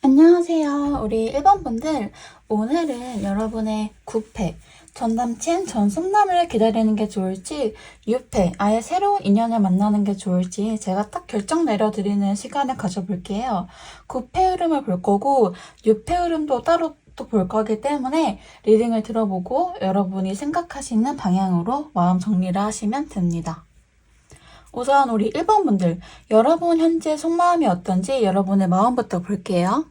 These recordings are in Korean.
안녕하세요. 우리 1번 분들, 오늘은 여러분의 9패, 전 남친, 전 썸남을 기다리는 게 좋을지, 6패, 아예 새로운 인연을 만나는 게 좋을지 제가 딱 결정 내려드리는 시간을 가져볼게요. 9패 흐름을 볼 거고, 6패 흐름도 따로 또 볼 거기 때문에 리딩을 들어보고 여러분이 생각하시는 방향으로 마음 정리를 하시면 됩니다. 우선 우리 1번 분들, 여러분 현재 속마음이 어떤지 여러분의 마음부터 볼게요.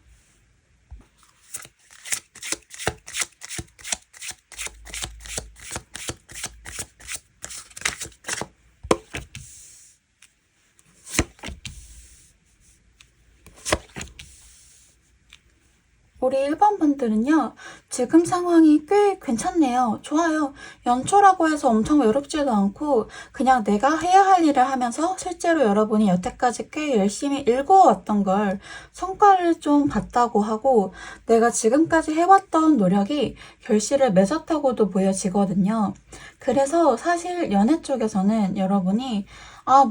우리 1번 분들은요, 지금 상황이 꽤 괜찮네요. 좋아요. 연초라고 해서 엄청 외롭지도 않고, 그냥 내가 해야 할 일을 하면서 실제로 여러분이 여태까지 꽤 열심히 읽어왔던 걸 성과를 좀 봤다고 하고, 내가 지금까지 해왔던 노력이 결실을 맺었다고도 보여지거든요. 그래서 사실 연애 쪽에서는 여러분이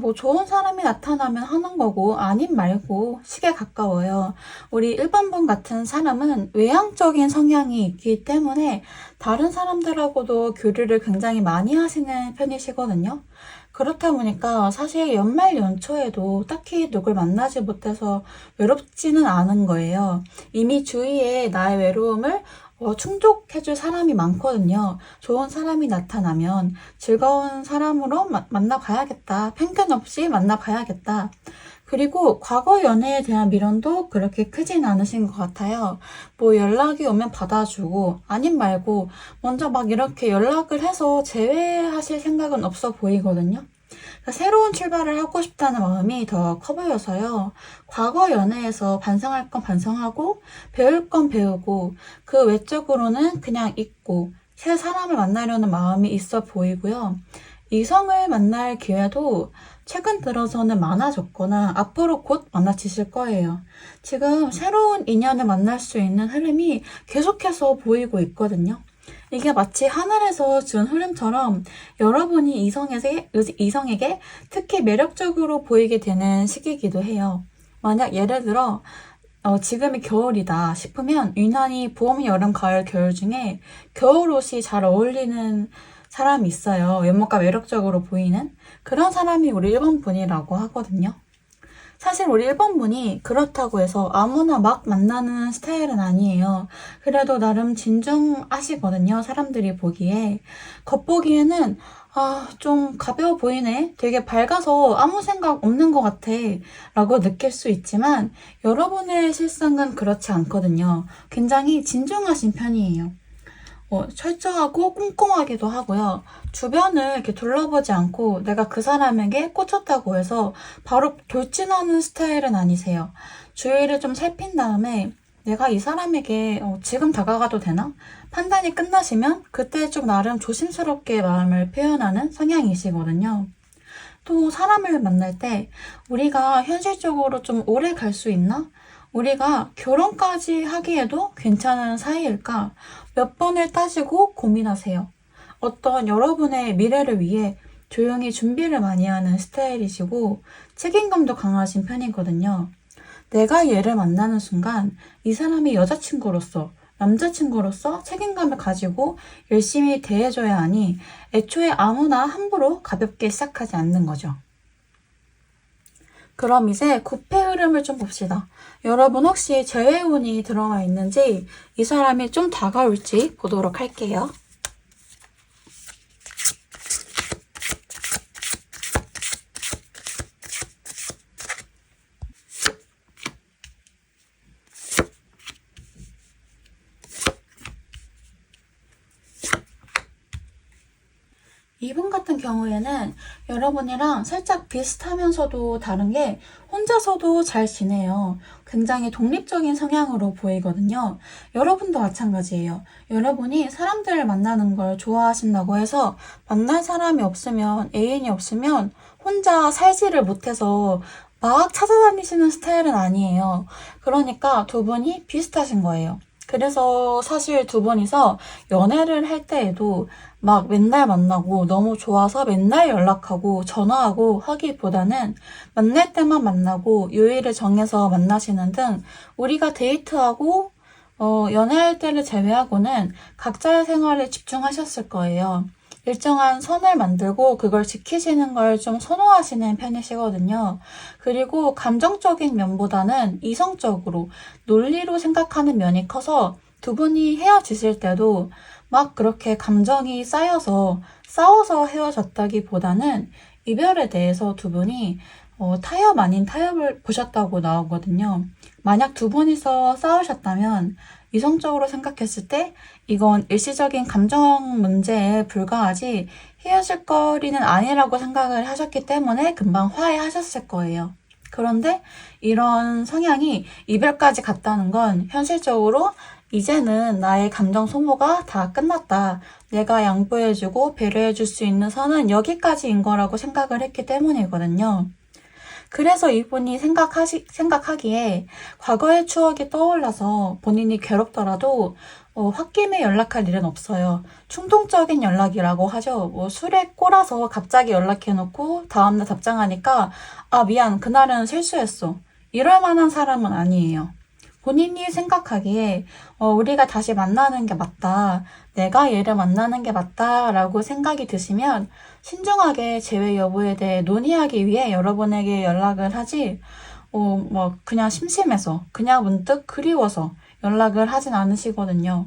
뭐 좋은 사람이 나타나면 하는 거고 아님 말고 식에 가까워요. 우리 1번 분 같은 사람은 외향적인 성향이 있기 때문에 다른 사람들하고도 교류를 굉장히 많이 하시는 편이시거든요. 그렇다 보니까 사실 연말 연초에도 딱히 누굴 만나지 못해서 외롭지는 않은 거예요. 이미 주위에 나의 외로움을 충족해줄 사람이 많거든요. 좋은 사람이 나타나면 즐거운 사람으로 만나봐야겠다. 편견 없이 만나봐야겠다. 그리고 과거 연애에 대한 미련도 그렇게 크진 않으신 것 같아요. 뭐 연락이 오면 받아주고 아님 말고 먼저 막 이렇게 연락을 해서 제외하실 생각은 없어 보이거든요. 새로운 출발을 하고 싶다는 마음이 더 커 보여서요. 과거 연애에서 반성할 건 반성하고 배울 건 배우고 그 외적으로는 그냥 잊고 새 사람을 만나려는 마음이 있어 보이고요. 이성을 만날 기회도 최근 들어서는 많아졌거나 앞으로 곧 많아지실 거예요. 지금 새로운 인연을 만날 수 있는 흐름이 계속해서 보이고 있거든요. 이게 마치 하늘에서 준 흐름처럼 여러분이 이성에게 특히 매력적으로 보이게 되는 시기이기도 해요. 만약 예를 들어 지금이 겨울이다 싶으면 유난히 봄, 여름, 가을, 겨울 중에 겨울옷이 잘 어울리는 사람이 있어요. 외모가 매력적으로 보이는 그런 사람이 우리 1번 분이라고 하거든요. 사실 우리 1번 분이 그렇다고 해서 아무나 막 만나는 스타일은 아니에요. 그래도 나름 진중하시거든요. 사람들이 보기에. 겉보기에는 좀 가벼워 보이네. 되게 밝아서 아무 생각 없는 것 같아. 라고 느낄 수 있지만 여러분의 실상은 그렇지 않거든요. 굉장히 진중하신 편이에요. 철저하고 꼼꼼하기도 하고요. 주변을 이렇게 둘러보지 않고 내가 그 사람에게 꽂혔다고 해서 바로 돌진하는 스타일은 아니세요. 주위를 좀 살핀 다음에 내가 이 사람에게 지금 다가가도 되나? 판단이 끝나시면 그때 좀 나름 조심스럽게 마음을 표현하는 성향이시거든요. 또 사람을 만날 때 우리가 현실적으로 좀 오래 갈 수 있나? 우리가 결혼까지 하기에도 괜찮은 사이일까? 몇 번을 따지고 고민하세요. 어떤 여러분의 미래를 위해 조용히 준비를 많이 하는 스타일이시고 책임감도 강하신 편이거든요. 내가 얘를 만나는 순간 이 사람이 여자친구로서 남자친구로서 책임감을 가지고 열심히 대해줘야 하니 애초에 아무나 함부로 가볍게 시작하지 않는 거죠. 그럼 이제 9패 흐름을 좀 봅시다. 여러분 혹시 재회운이 들어와 있는지 이 사람이 좀 다가올지 보도록 할게요. 이분 같은 경우에는 여러분이랑 살짝 비슷하면서도 다른 게 혼자서도 잘 지내요. 굉장히 독립적인 성향으로 보이거든요. 여러분도 마찬가지예요. 여러분이 사람들을 만나는 걸 좋아하신다고 해서 만날 사람이 없으면, 애인이 없으면 혼자 살지를 못해서 막 찾아다니시는 스타일은 아니에요. 그러니까 두 분이 비슷하신 거예요. 그래서 사실 두 분이서 연애를 할 때에도 막 맨날 만나고 너무 좋아서 맨날 연락하고 전화하고 하기보다는 만날 때만 만나고 요일을 정해서 만나시는 등 우리가 데이트하고 연애할 때를 제외하고는 각자의 생활에 집중하셨을 거예요. 일정한 선을 만들고 그걸 지키시는 걸 좀 선호하시는 편이시거든요. 그리고 감정적인 면보다는 이성적으로, 논리로 생각하는 면이 커서 두 분이 헤어지실 때도 막 그렇게 감정이 쌓여서 싸워서 헤어졌다기보다는 이별에 대해서 두 분이 타협 아닌 타협을 보셨다고 나오거든요. 만약 두 분이서 싸우셨다면 이성적으로 생각했을 때 이건 일시적인 감정 문제에 불과하지 헤어질 거리는 아니라고 생각을 하셨기 때문에 금방 화해하셨을 거예요. 그런데 이런 성향이 이별까지 갔다는 건 현실적으로 이제는 나의 감정 소모가 다 끝났다. 내가 양보해주고 배려해줄 수 있는 선은 여기까지인 거라고 생각을 했기 때문이거든요. 그래서 이분이 생각하기에 과거의 추억이 떠올라서 본인이 괴롭더라도 홧김에 연락할 일은 없어요. 충동적인 연락이라고 하죠. 술에 꼬라서 갑자기 연락해놓고 다음날 답장하니까 아 미안 그날은 실수했어. 이럴 만한 사람은 아니에요. 본인이 생각하기에 우리가 다시 만나는 게 맞다. 내가 얘를 만나는 게 맞다라고 생각이 드시면 신중하게 재회 여부에 대해 논의하기 위해 여러분에게 연락을 하지 그냥 심심해서 그냥 문득 그리워서 연락을 하진 않으시거든요.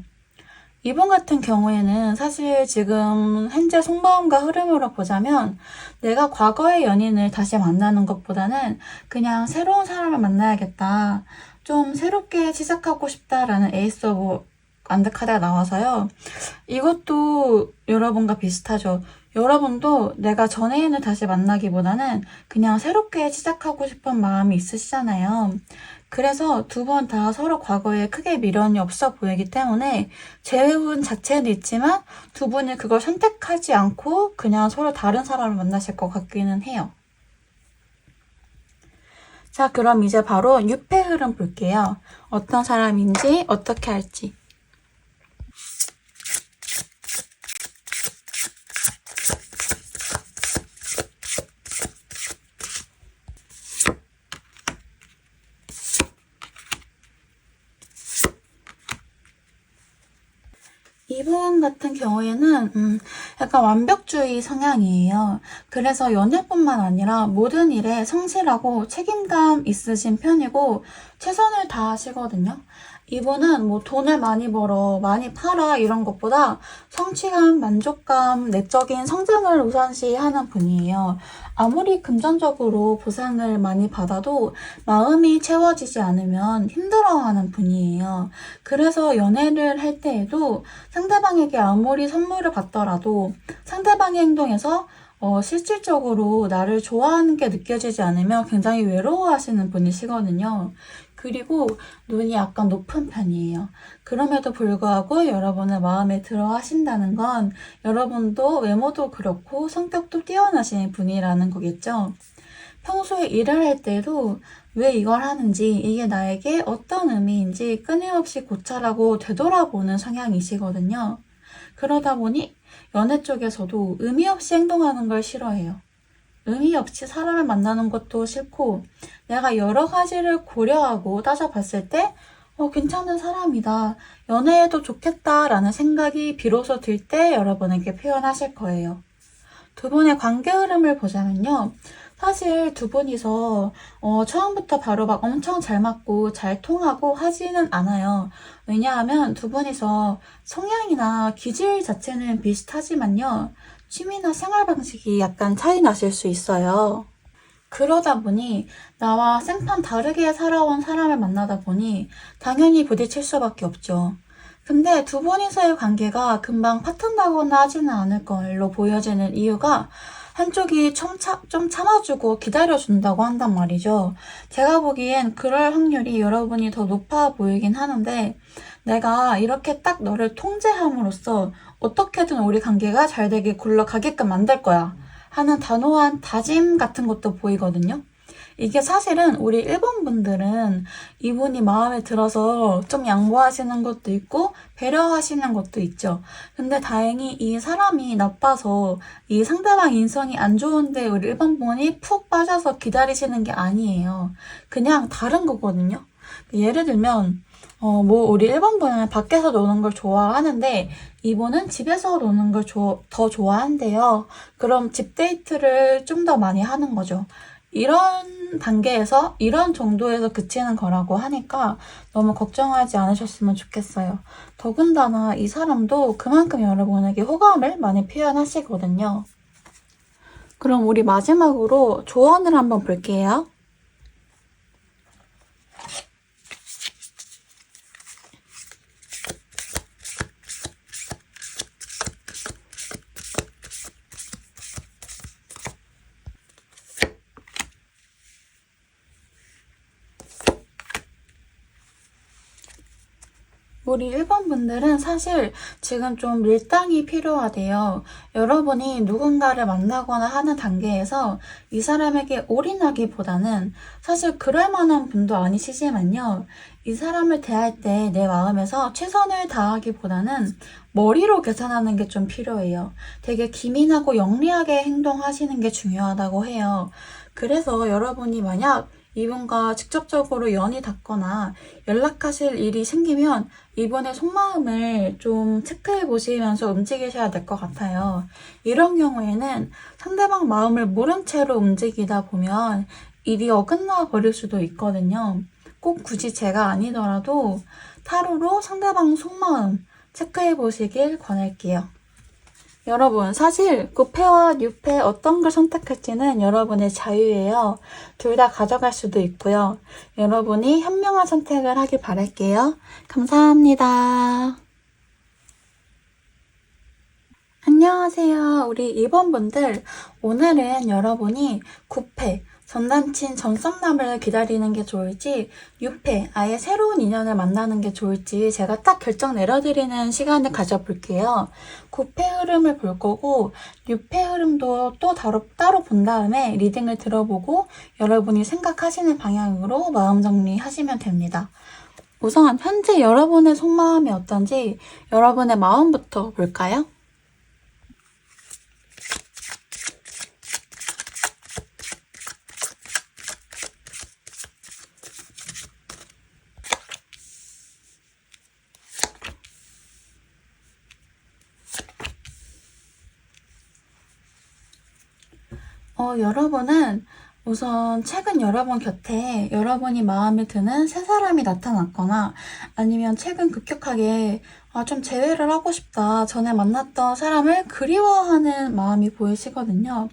이분 같은 경우에는 사실 지금 현재 속마음과 흐름으로 보자면 내가 과거의 연인을 다시 만나는 것보다는 그냥 새로운 사람을 만나야겠다. 좀 새롭게 시작하고 싶다라는 에이스 오브 안드카드가 나와서요. 이것도 여러분과 비슷하죠. 여러분도 내가 전 애인을 다시 만나기보다는 그냥 새롭게 시작하고 싶은 마음이 있으시잖아요. 그래서 두 분 다 서로 과거에 크게 미련이 없어 보이기 때문에 재회분 자체는 있지만 두 분이 그걸 선택하지 않고 그냥 서로 다른 사람을 만나실 것 같기는 해요. 자, 그럼 이제 바로 유패 흐름 볼게요. 어떤 사람인지 어떻게 할지. 이분 같은 경우에는 약간 완벽주의 성향이에요. 그래서 연애뿐만 아니라 모든 일에 성실하고 책임감 있으신 편이고 최선을 다하시거든요. 이분은 뭐 돈을 많이 벌어, 많이 팔아 이런 것보다 성취감, 만족감, 내적인 성장을 우선시하는 분이에요. 아무리 금전적으로 보상을 많이 받아도 마음이 채워지지 않으면 힘들어하는 분이에요. 그래서 연애를 할 때에도 상대방에게 아무리 선물을 받더라도 상대방의 행동에서 실질적으로 나를 좋아하는 게 느껴지지 않으면 굉장히 외로워하시는 분이시거든요. 그리고 눈이 약간 높은 편이에요. 그럼에도 불구하고 여러분을 마음에 들어 하신다는 건 여러분도 외모도 그렇고 성격도 뛰어나신 분이라는 거겠죠. 평소에 일을 할 때도 왜 이걸 하는지 이게 나에게 어떤 의미인지 끊임없이 고찰하고 되돌아보는 성향이시거든요. 그러다 보니 연애 쪽에서도 의미 없이 행동하는 걸 싫어해요. 의미 없이 사람을 만나는 것도 싫고 내가 여러 가지를 고려하고 따져봤을 때 괜찮은 사람이다. 연애해도 좋겠다라는 생각이 비로소 들 때 여러분에게 표현하실 거예요. 두 분의 관계 흐름을 보자면요. 사실 두 분이서 처음부터 바로 막 엄청 잘 맞고 잘 통하고 하지는 않아요. 왜냐하면 두 분이서 성향이나 기질 자체는 비슷하지만요. 취미나 생활 방식이 약간 차이 나실 수 있어요. 그러다 보니 나와 생판 다르게 살아온 사람을 만나다 보니 당연히 부딪힐 수밖에 없죠. 근데 두 분이서의 관계가 금방 파탄나거나 하지는 않을 걸로 보여지는 이유가 한쪽이 좀 참아주고 기다려준다고 한단 말이죠. 제가 보기엔 그럴 확률이 여러분이 더 높아 보이긴 하는데 내가 이렇게 딱 너를 통제함으로써 어떻게든 우리 관계가 잘 되게 굴러가게끔 만들 거야 하는 단호한 다짐 같은 것도 보이거든요. 이게 사실은 우리 일본 분들은 이분이 마음에 들어서 좀 양보하시는 것도 있고 배려하시는 것도 있죠. 근데 다행히 이 사람이 나빠서 이 상대방 인성이 안 좋은데 우리 일본 분이 푹 빠져서 기다리시는 게 아니에요. 그냥 다른 거거든요. 예를 들면 우리 일본 분은 밖에서 노는 걸 좋아하는데 이분은 집에서 노는 걸 더 좋아한대요. 그럼 집 데이트를 좀 더 많이 하는 거죠. 이런 단계에서 이런 정도에서 그치는 거라고 하니까 너무 걱정하지 않으셨으면 좋겠어요. 더군다나 이 사람도 그만큼 여러분에게 호감을 많이 표현하시거든요. 그럼 우리 마지막으로 조언을 한번 볼게요. 우리 일본 분들은 사실 지금 좀 밀당이 필요하대요. 여러분이 누군가를 만나거나 하는 단계에서 이 사람에게 올인하기보다는 사실 그럴 만한 분도 아니시지만요. 이 사람을 대할 때 내 마음에서 최선을 다하기보다는 머리로 계산하는 게 좀 필요해요. 되게 기민하고 영리하게 행동하시는 게 중요하다고 해요. 그래서 여러분이 만약 이분과 직접적으로 연이 닿거나 연락하실 일이 생기면 이분의 속마음을 좀 체크해 보시면서 움직이셔야 될 것 같아요. 이런 경우에는 상대방 마음을 모른 채로 움직이다 보면 일이 어긋나 버릴 수도 있거든요. 꼭 굳이 제가 아니더라도 타로로 상대방 속마음 체크해 보시길 권할게요. 여러분, 사실 9패와 6패 어떤 걸 선택할지는 여러분의 자유예요. 둘 다 가져갈 수도 있고요. 여러분이 현명한 선택을 하길 바랄게요. 감사합니다. 안녕하세요. 우리 2번분들, 오늘은 여러분이 9패, 전남친 전썸남을 기다리는 게 좋을지 6패, 아예 새로운 인연을 만나는 게 좋을지 제가 딱 결정 내려드리는 시간을 가져볼게요. 9패 흐름을 볼 거고 6패 흐름도 또 따로 본 다음에 리딩을 들어보고 여러분이 생각하시는 방향으로 마음 정리하시면 됩니다. 우선 현재 여러분의 속마음이 어떤지 여러분의 마음부터 볼까요? 여러분은 우선 최근 여러분 곁에 여러분이 마음에 드는 새 사람이 나타났거나 아니면 최근 급격하게 좀 재회를 하고 싶다. 전에 만났던 사람을 그리워하는 마음이 보이시거든요.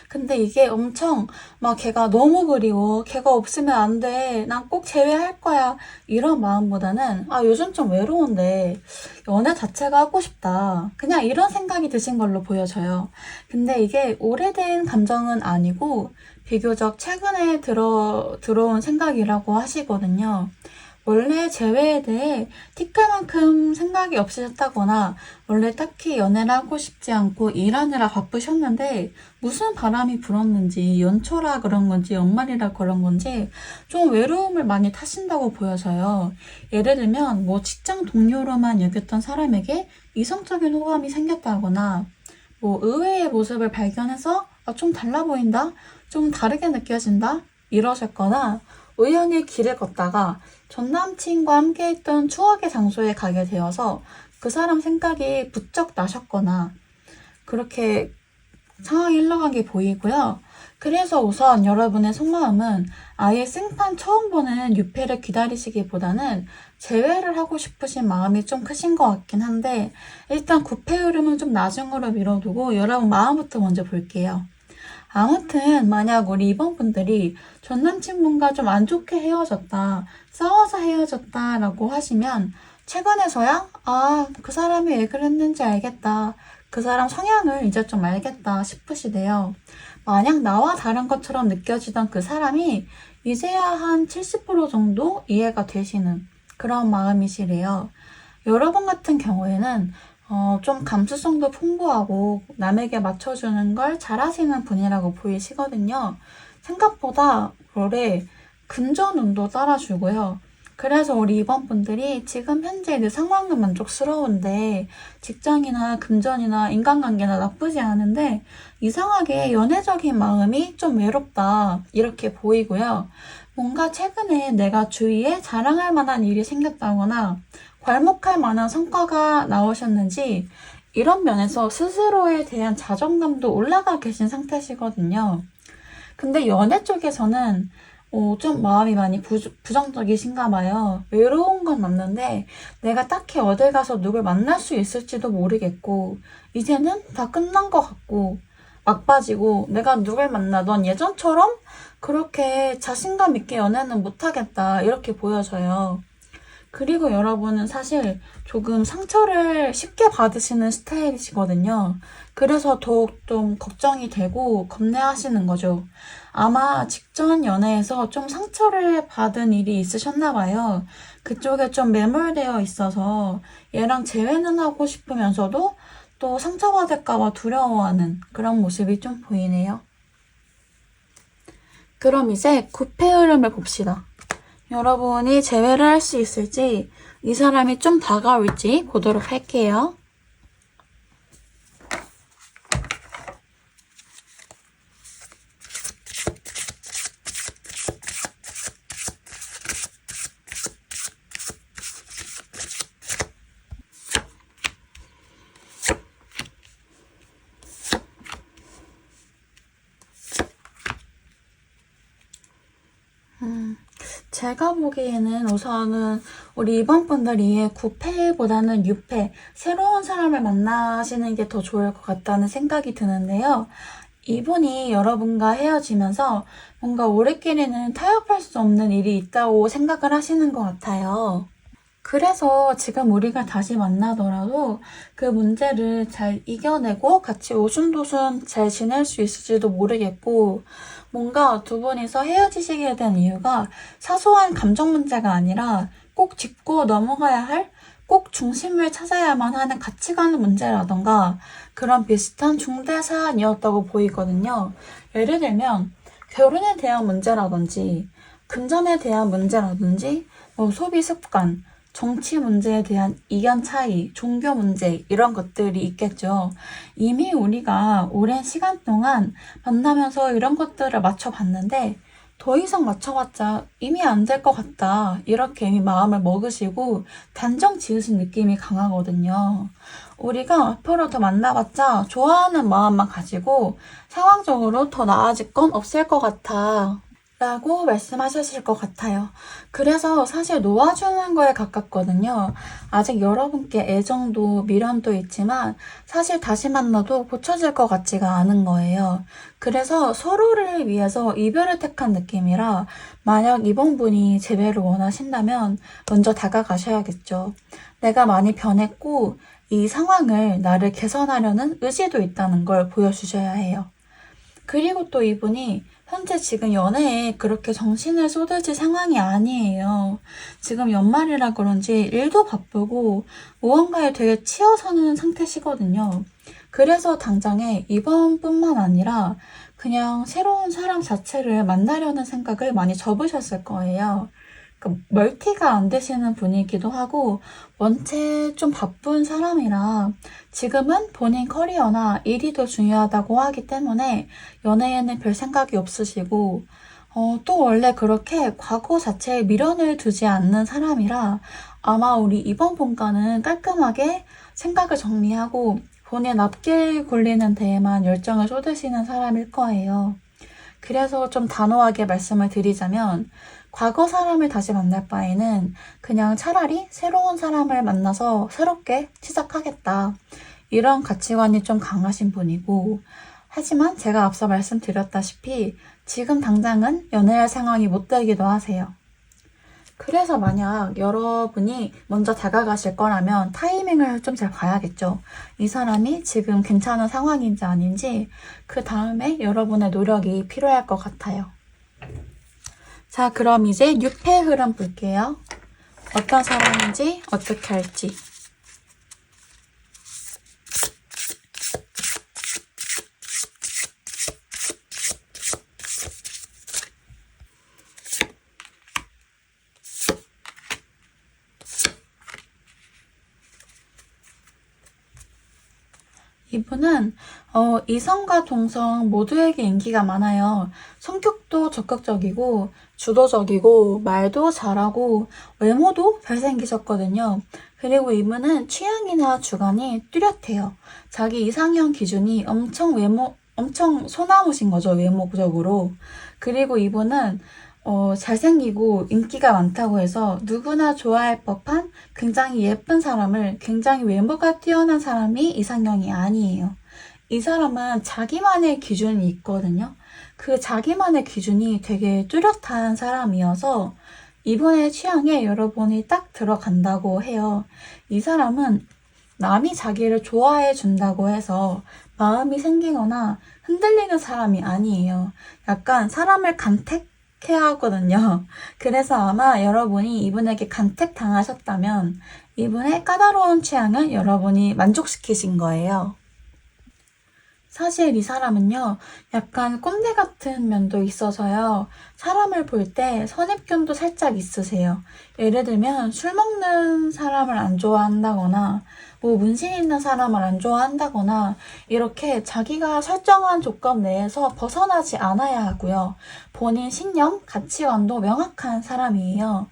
근데 이게 엄청 막 걔가 너무 그리워. 걔가 없으면 안 돼. 난 꼭 재회할 거야. 이런 마음보다는 요즘 좀 외로운데 연애 자체가 하고 싶다. 그냥 이런 생각이 드신 걸로 보여져요. 근데 이게 오래된 감정은 아니고 비교적 최근에 들어온 생각이라고 하시거든요. 원래 재회에 대해 티끌만큼 생각이 없으셨다거나 원래 딱히 연애를 하고 싶지 않고 일하느라 바쁘셨는데 무슨 바람이 불었는지 연초라 그런 건지 연말이라 그런 건지 좀 외로움을 많이 타신다고 보여져요. 예를 들면 직장 동료로만 여겼던 사람에게 이성적인 호감이 생겼다거나 의외의 모습을 발견해서 좀 달라 보인다? 좀 다르게 느껴진다? 이러셨거나 우연히 길을 걷다가 전 남친과 함께 있던 추억의 장소에 가게 되어서 그 사람 생각이 부쩍 나셨거나 그렇게 상황이 흘러간 게 보이고요. 그래서 우선 여러분의 속마음은 아예 생판 처음 보는 유패를 기다리시기보다는 재회를 하고 싶으신 마음이 좀 크신 것 같긴 한데 일단 9패 흐름은 좀 나중으로 미뤄두고 여러분 마음부터 먼저 볼게요. 아무튼 만약 우리 2번분들이 전 남친분과 좀 안 좋게 헤어졌다, 싸워서 헤어졌다 라고 하시면 최근에서야 그 사람이 왜 그랬는지 알겠다, 그 사람 성향을 이제 좀 알겠다 싶으시대요. 만약 나와 다른 것처럼 느껴지던 그 사람이 이제야 한 70% 정도 이해가 되시는 그런 마음이시래요. 여러분 같은 경우에는 좀 감수성도 풍부하고 남에게 맞춰주는 걸 잘하시는 분이라고 보이시거든요. 생각보다 롤에 금전운도 따라주고요. 그래서 우리 이번 분들이 지금 현재 내 상황은 만족스러운데 직장이나 금전이나 인간관계나 나쁘지 않은데 이상하게 연애적인 마음이 좀 외롭다 이렇게 보이고요. 뭔가 최근에 내가 주위에 자랑할 만한 일이 생겼다거나 괄목할 만한 성과가 나오셨는지 이런 면에서 스스로에 대한 자존감도 올라가 계신 상태시거든요. 근데 연애 쪽에서는 좀 마음이 많이 부정적이신가 봐요. 외로운 건 맞는데 내가 딱히 어딜 가서 누굴 만날 수 있을지도 모르겠고 이제는 다 끝난 것 같고 막빠지고 내가 누굴 만나던 예전처럼 그렇게 자신감 있게 연애는 못하겠다 이렇게 보여져요. 그리고 여러분은 사실 조금 상처를 쉽게 받으시는 스타일이시거든요. 그래서 더욱 좀 걱정이 되고 겁내하시는 거죠. 아마 직전 연애에서 좀 상처를 받은 일이 있으셨나 봐요. 그쪽에 좀 매몰되어 있어서 얘랑 재회는 하고 싶으면서도 또 상처받을까봐 두려워하는 그런 모습이 좀 보이네요. 그럼 이제 구패 흐름을 봅시다. 여러분이 재회를 할 수 있을지 이 사람이 좀 다가올지 보도록 할게요. 제가 보기에는 우선은 우리 이번 분들이 9패보다는 6패, 새로운 사람을 만나시는 게 더 좋을 것 같다는 생각이 드는데요. 이분이 여러분과 헤어지면서 뭔가 우리끼리는 타협할 수 없는 일이 있다고 생각을 하시는 것 같아요. 그래서 지금 우리가 다시 만나더라도 그 문제를 잘 이겨내고 같이 오순도순 잘 지낼 수 있을지도 모르겠고 뭔가 두 분이서 헤어지시게 된 이유가 사소한 감정 문제가 아니라 꼭 짚고 넘어가야 할 꼭 중심을 찾아야만 하는 가치관 문제라던가 그런 비슷한 중대 사안이었다고 보이거든요. 예를 들면 결혼에 대한 문제라든지 금전에 대한 문제라든지 소비 습관 정치 문제에 대한 이견 차이, 종교 문제 이런 것들이 있겠죠. 이미 우리가 오랜 시간 동안 만나면서 이런 것들을 맞춰봤는데 더 이상 맞춰봤자 이미 안 될 것 같다. 이렇게 이미 마음을 먹으시고 단정 지으신 느낌이 강하거든요. 우리가 앞으로 더 만나봤자 좋아하는 마음만 가지고 상황적으로 더 나아질 건 없을 것 같아. 라고 말씀하셨을 것 같아요. 그래서 사실 놓아주는 거에 가깝거든요. 아직 여러분께 애정도 미련도 있지만 사실 다시 만나도 고쳐질 것 같지가 않은 거예요. 그래서 서로를 위해서 이별을 택한 느낌이라 만약 이번 분이 재회를 원하신다면 먼저 다가가셔야겠죠. 내가 많이 변했고 이 상황을 나를 개선하려는 의지도 있다는 걸 보여주셔야 해요. 그리고 또 이분이 현재 지금 연애에 그렇게 정신을 쏟으실 상황이 아니에요. 지금 연말이라 그런지 일도 바쁘고 무언가에 되게 치여서는 상태시거든요. 그래서 당장에 이번뿐만 아니라 그냥 새로운 사람 자체를 만나려는 생각을 많이 접으셨을 거예요. 멀티가 안 되시는 분이기도 하고 원체 좀 바쁜 사람이라 지금은 본인 커리어나 일이 더 중요하다고 하기 때문에 연애에는 별 생각이 없으시고 또 원래 그렇게 과거 자체에 미련을 두지 않는 사람이라 아마 우리 이번 본가는 깔끔하게 생각을 정리하고 본인 앞길 굴리는 데에만 열정을 쏟으시는 사람일 거예요. 그래서 좀 단호하게 말씀을 드리자면 과거 사람을 다시 만날 바에는 그냥 차라리 새로운 사람을 만나서 새롭게 시작하겠다. 이런 가치관이 좀 강하신 분이고 하지만 제가 앞서 말씀드렸다시피 지금 당장은 연애할 상황이 못 되기도 하세요. 그래서 만약 여러분이 먼저 다가가실 거라면 타이밍을 좀 잘 봐야겠죠. 이 사람이 지금 괜찮은 상황인지 아닌지 그 다음에 여러분의 노력이 필요할 것 같아요. 자, 그럼 이제 6패 흐름 볼게요. 어떤 사람인지 어떻게 할지. 이분은 이성과 동성 모두에게 인기가 많아요. 성격도 적극적이고 주도적이고 말도 잘하고 외모도 잘생기셨거든요. 그리고 이분은 취향이나 주관이 뚜렷해요. 자기 이상형 기준이 엄청 소나무신 거죠, 외모적으로. 그리고 이분은 잘생기고 인기가 많다고 해서 누구나 좋아할 법한 굉장히 예쁜 사람을, 굉장히 외모가 뛰어난 사람이 이상형이 아니에요. 이 사람은 자기만의 기준이 있거든요. 그 자기만의 기준이 되게 뚜렷한 사람이어서 이분의 취향에 여러분이 딱 들어간다고 해요. 이 사람은 남이 자기를 좋아해 준다고 해서 마음이 생기거나 흔들리는 사람이 아니에요. 약간 사람을 간택해야 하거든요. 그래서 아마 여러분이 이분에게 간택당하셨다면 이분의 까다로운 취향은 여러분이 만족시키신 거예요. 사실 이 사람은요, 약간 꼰대 같은 면도 있어서요, 사람을 볼 때 선입견도 살짝 있으세요. 예를 들면, 술 먹는 사람을 안 좋아한다거나, 뭐 문신 있는 사람을 안 좋아한다거나, 이렇게 자기가 설정한 조건 내에서 벗어나지 않아야 하고요. 본인 신념, 가치관도 명확한 사람이에요.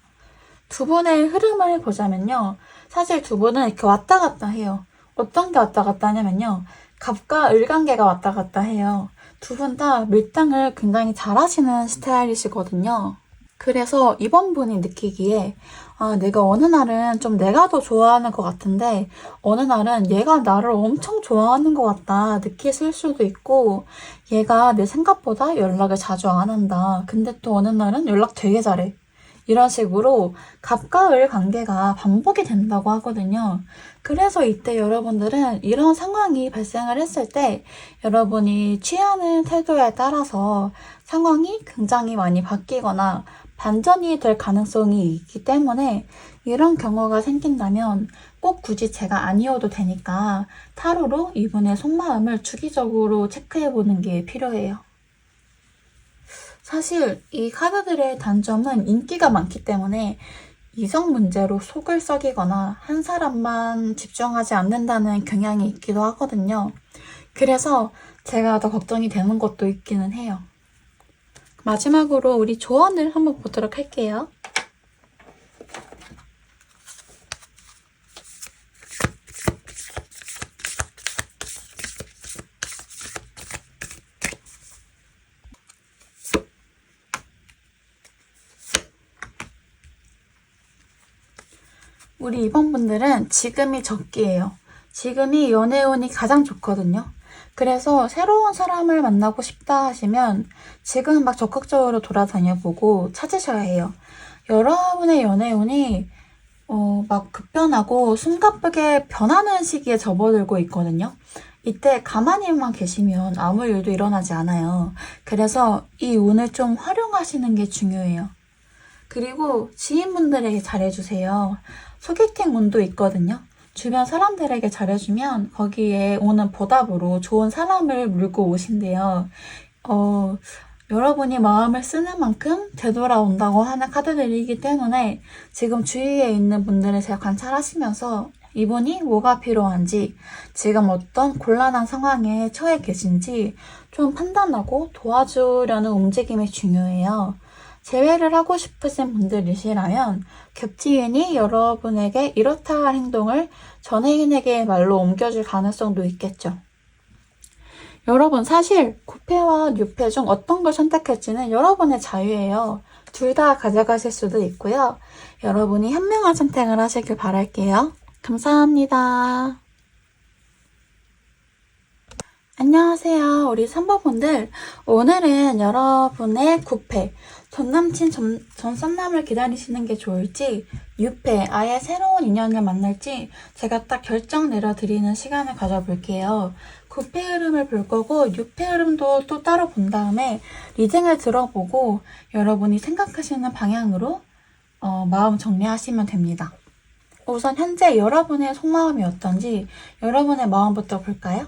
두 분의 흐름을 보자면요, 사실 두 분은 이렇게 왔다 갔다 해요. 어떤 게 왔다 갔다 하냐면요, 갑과 을 관계가 왔다 갔다 해요. 두 분 다 밀당을 굉장히 잘하시는 스타일이시거든요. 그래서 이번 분이 느끼기에 내가 어느 날은 좀 내가 더 좋아하는 것 같은데 어느 날은 얘가 나를 엄청 좋아하는 것 같다 느끼실 수도 있고 얘가 내 생각보다 연락을 자주 안 한다. 근데 또 어느 날은 연락 되게 잘해. 이런 식으로 갑과 을 관계가 반복이 된다고 하거든요. 그래서 이때 여러분들은 이런 상황이 발생을 했을 때 여러분이 취하는 태도에 따라서 상황이 굉장히 많이 바뀌거나 반전이 될 가능성이 있기 때문에 이런 경우가 생긴다면 꼭 굳이 제가 아니어도 되니까 타로로 이분의 속마음을 주기적으로 체크해보는 게 필요해요. 사실 이 카드들의 단점은 인기가 많기 때문에 이성 문제로 속을 썩이거나 한 사람만 집중하지 않는다는 경향이 있기도 하거든요. 그래서 제가 더 걱정이 되는 것도 있기는 해요. 마지막으로 우리 조언을 한번 보도록 할게요. 우리 이번 분들은 지금이 적기예요. 지금이 연애운이 가장 좋거든요. 그래서 새로운 사람을 만나고 싶다 하시면 지금 막 적극적으로 돌아다녀보고 찾으셔야 해요. 여러분의 연애운이 막 급변하고 숨가쁘게 변하는 시기에 접어들고 있거든요. 이때 가만히만 계시면 아무 일도 일어나지 않아요. 그래서 이 운을 좀 활용하시는 게 중요해요. 그리고 지인분들에게 잘해주세요. 소개팅 운도 있거든요. 주변 사람들에게 잘해주면 거기에 오는 보답으로 좋은 사람을 물고 오신대요. 여러분이 마음을 쓰는 만큼 되돌아온다고 하는 카드들이기 때문에 지금 주위에 있는 분들을 잘 관찰하시면서 이분이 뭐가 필요한지, 지금 어떤 곤란한 상황에 처해 계신지 좀 판단하고 도와주려는 움직임이 중요해요. 재회를 하고 싶으신 분들이시라면 겹지인이 여러분에게 이렇다 할 행동을 전혜인에게 말로 옮겨줄 가능성도 있겠죠. 여러분 사실 9패와 6패 중 어떤 걸 선택할지는 여러분의 자유예요. 둘 다 가져가실 수도 있고요. 여러분이 현명한 선택을 하시길 바랄게요. 감사합니다. 안녕하세요. 우리 3번분들 오늘은 여러분의 9패 전 남친, 전 썸남을 기다리시는 게 좋을지 6패 아예 새로운 인연을 만날지 제가 딱 결정 내려드리는 시간을 가져볼게요. 9패 흐름을 볼 거고 6패 흐름도 또 따로 본 다음에 리딩을 들어보고 여러분이 생각하시는 방향으로 마음 정리하시면 됩니다. 우선 현재 여러분의 속마음이 어떤지 여러분의 마음부터 볼까요?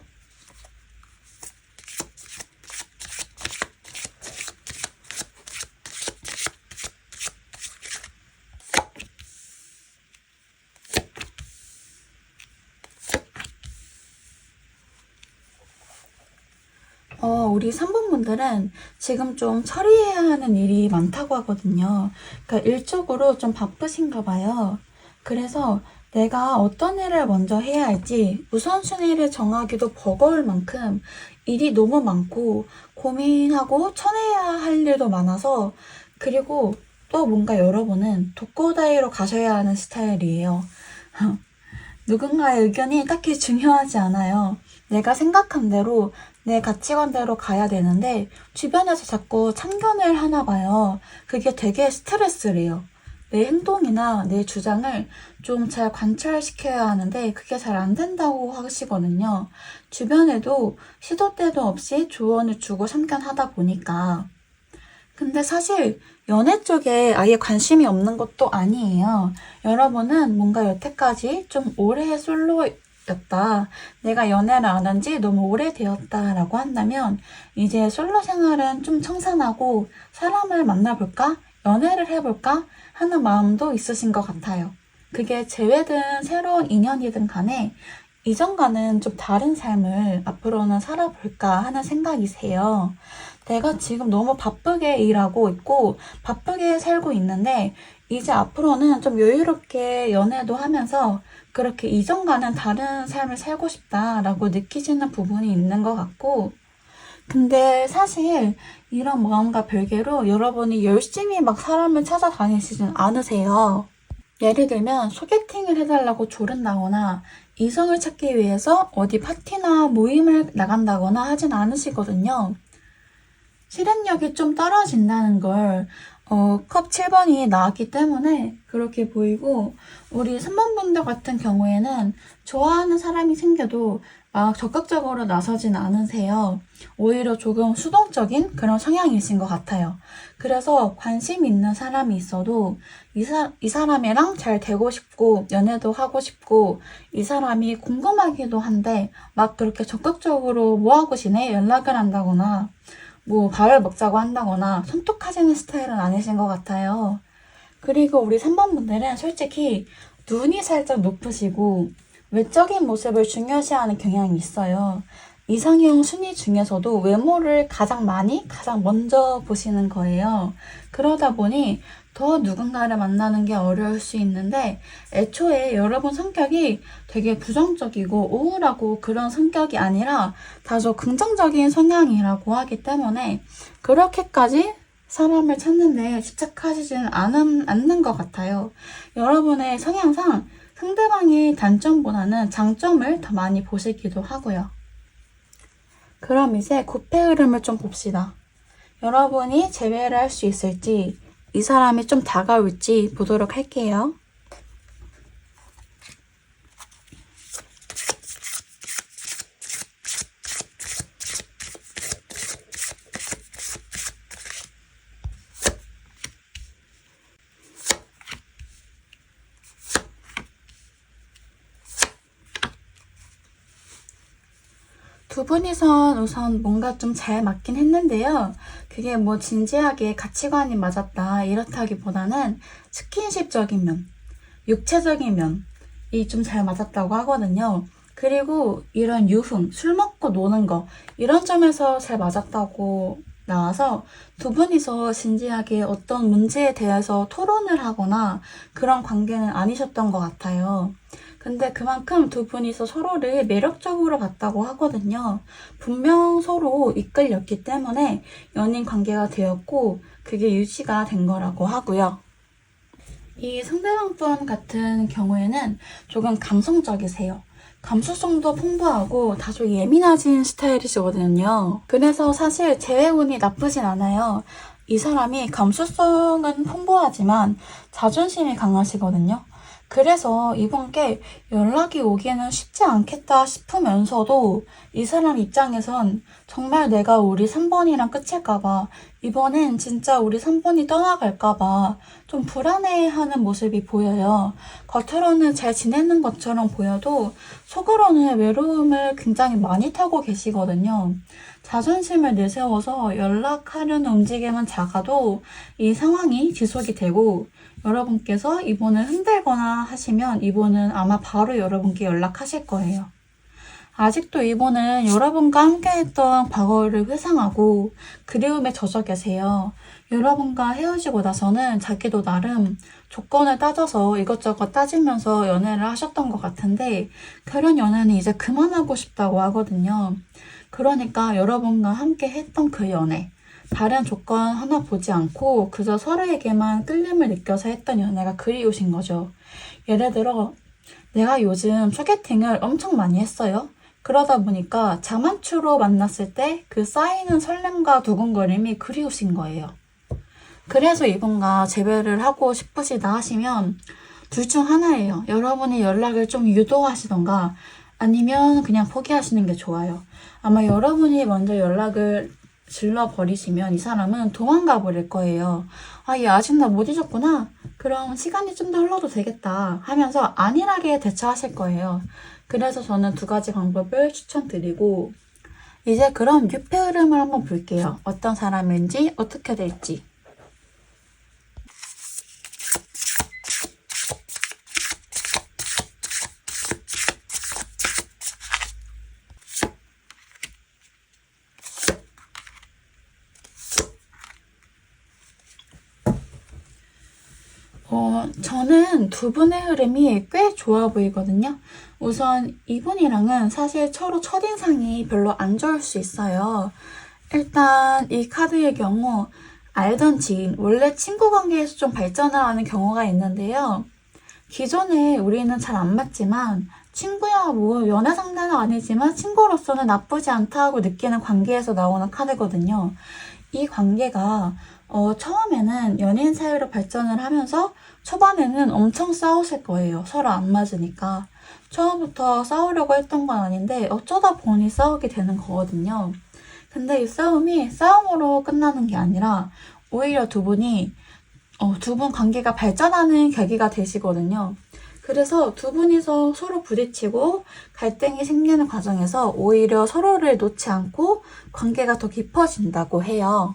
우리 3번분들은 지금 좀 처리해야 하는 일이 많다고 하거든요. 그러니까 일적으로 좀 바쁘신가 봐요. 그래서 내가 어떤 일을 먼저 해야 할지 우선순위를 정하기도 버거울 만큼 일이 너무 많고 고민하고 쳐내야 할 일도 많아서, 그리고 또 뭔가 여러분은 독고다이로 가셔야 하는 스타일이에요. 누군가의 의견이 딱히 중요하지 않아요. 내가 생각한 대로 내 가치관대로 가야 되는데 주변에서 자꾸 참견을 하나 봐요. 그게 되게 스트레스래요. 내 행동이나 내 주장을 좀 잘 관찰시켜야 하는데 그게 잘 안 된다고 하시거든요. 주변에도 시도 때도 없이 조언을 주고 참견하다 보니까. 근데 사실 연애 쪽에 아예 관심이 없는 것도 아니에요. 여러분은 뭔가 여태까지 좀 오래 솔로였다, 내가 연애를 안 한 지 너무 오래되었다라고 한다면 이제 솔로 생활은 좀 청산하고 사람을 만나볼까? 연애를 해볼까? 하는 마음도 있으신 것 같아요. 그게 재회든 새로운 인연이든 간에 이전과는 좀 다른 삶을 앞으로는 살아볼까 하는 생각이세요. 내가 지금 너무 바쁘게 일하고 있고 바쁘게 살고 있는데 이제 앞으로는 좀 여유롭게 연애도 하면서 그렇게 이전과는 다른 삶을 살고 싶다라고 느끼시는 부분이 있는 것 같고, 근데 사실 이런 마음과 별개로 여러분이 열심히 막 사람을 찾아다니시진 않으세요. 예를 들면 소개팅을 해달라고 조른다거나 이성을 찾기 위해서 어디 파티나 모임을 나간다거나 하진 않으시거든요. 실행력이 좀 떨어진다는 걸 컵 7번이 나왔기 때문에 그렇게 보이고, 우리 3번분들 같은 경우에는 좋아하는 사람이 생겨도 막 적극적으로 나서진 않으세요. 오히려 조금 수동적인 그런 성향이신 것 같아요. 그래서 관심 있는 사람이 있어도 이 사람이랑 잘 되고 싶고 연애도 하고 싶고 이 사람이 궁금하기도 한데 막 그렇게 적극적으로 뭐 하고 지내? 연락을 한다거나 뭐 밥을 먹자고 한다거나 손톱하시는 스타일은 아니신 것 같아요. 그리고 우리 3번분들은 솔직히 눈이 살짝 높으시고 외적인 모습을 중요시하는 경향이 있어요. 이상형 순위 중에서도 외모를 가장 먼저 보시는 거예요. 그러다 보니 더 누군가를 만나는 게 어려울 수 있는데, 애초에 여러분 성격이 되게 부정적이고 우울하고 그런 성격이 아니라 다소 긍정적인 성향이라고 하기 때문에 그렇게까지 사람을 찾는데 집착하시지는 않는 것 같아요. 여러분의 성향상 상대방의 단점보다는 장점을 더 많이 보시기도 하고요. 그럼 이제 구패 흐름을 좀 봅시다. 여러분이 재회를 할 수 있을지, 이 사람이 좀 다가올지 보도록 할게요. 두 분이선 우선 뭔가 좀 잘 맞긴 했는데요. 그게 뭐 진지하게 가치관이 맞았다 이렇다기보다는 스킨십적인 면, 육체적인 면이 좀 잘 맞았다고 하거든요. 그리고 이런 유흥, 술 먹고 노는 거 이런 점에서 잘 맞았다고 나와서 두 분이서 진지하게 어떤 문제에 대해서 토론을 하거나 그런 관계는 아니셨던 것 같아요. 근데 그만큼 두 분이서 서로를 매력적으로 봤다고 하거든요. 분명 서로 이끌렸기 때문에 연인 관계가 되었고 그게 유지가 된 거라고 하고요. 이 상대방 분 같은 경우에는 조금 감성적이세요. 감수성도 풍부하고 다소 예민하신 스타일이시거든요. 그래서 사실 재회운이 나쁘진 않아요. 이 사람이 감수성은 풍부하지만 자존심이 강하시거든요. 그래서 이분께 연락이 오기는 쉽지 않겠다 싶으면서도 이 사람 입장에선 정말 내가 우리 3번이랑 끝일까봐, 이번엔 진짜 우리 3번이 떠나갈까봐 좀 불안해하는 모습이 보여요. 겉으로는 잘 지내는 것처럼 보여도 속으로는 외로움을 굉장히 많이 타고 계시거든요. 자존심을 내세워서 연락하려는 움직임은 작아도 이 상황이 지속이 되고, 여러분께서 이분을 흔들거나 하시면 이분은 아마 바로 여러분께 연락하실 거예요. 아직도 이분은 여러분과 함께했던 과거를 회상하고 그리움에 젖어 계세요. 여러분과 헤어지고 나서는 자기도 나름 조건을 따져서 이것저것 따지면서 연애를 하셨던 것 같은데 그런 연애는 이제 그만하고 싶다고 하거든요. 그러니까 여러분과 함께 했던 그 연애, 다른 조건 하나 보지 않고 그저 서로에게만 끌림을 느껴서 했던 연애가 그리우신 거죠. 예를 들어 내가 요즘 소개팅을 엄청 많이 했어요. 그러다 보니까 자만추로 만났을 때 그 쌓이는 설렘과 두근거림이 그리우신 거예요. 그래서 이분과 재회를 하고 싶으시다 하시면 둘 중 하나예요. 여러분이 연락을 좀 유도하시던가 아니면 그냥 포기하시는 게 좋아요. 아마 여러분이 먼저 연락을 질러버리시면 이 사람은 도망가 버릴 거예요. 아, 얘 아직 나 못 잊었구나. 그럼 시간이 좀 더 흘러도 되겠다 하면서 안일하게 대처하실 거예요. 그래서 저는 두 가지 방법을 추천드리고 이제 그럼 유폐 흐름을 한번 볼게요. 어떤 사람인지 어떻게 될지. 저는 두 분의 흐름이 꽤 좋아 보이거든요. 우선 이분이랑은 사실 서로 첫인상이 별로 안 좋을 수 있어요. 일단 이 카드의 경우 알던 지인, 원래 친구 관계에서 좀 발전을 하는 경우가 있는데요. 기존에 우리는 잘 안 맞지만 친구야 뭐 연애 상대는 아니지만 친구로서는 나쁘지 않다고 느끼는 관계에서 나오는 카드거든요. 이 관계가 처음에는 연인 사이로 발전을 하면서 초반에는 엄청 싸우실 거예요. 서로 안 맞으니까. 처음부터 싸우려고 했던 건 아닌데 어쩌다 보니 싸우게 되는 거거든요. 근데 이 싸움이 싸움으로 끝나는 게 아니라 오히려 두 분이 두 분 관계가 발전하는 계기가 되시거든요. 그래서 두 분이서 서로 부딪히고 갈등이 생기는 과정에서 오히려 서로를 놓지 않고 관계가 더 깊어진다고 해요.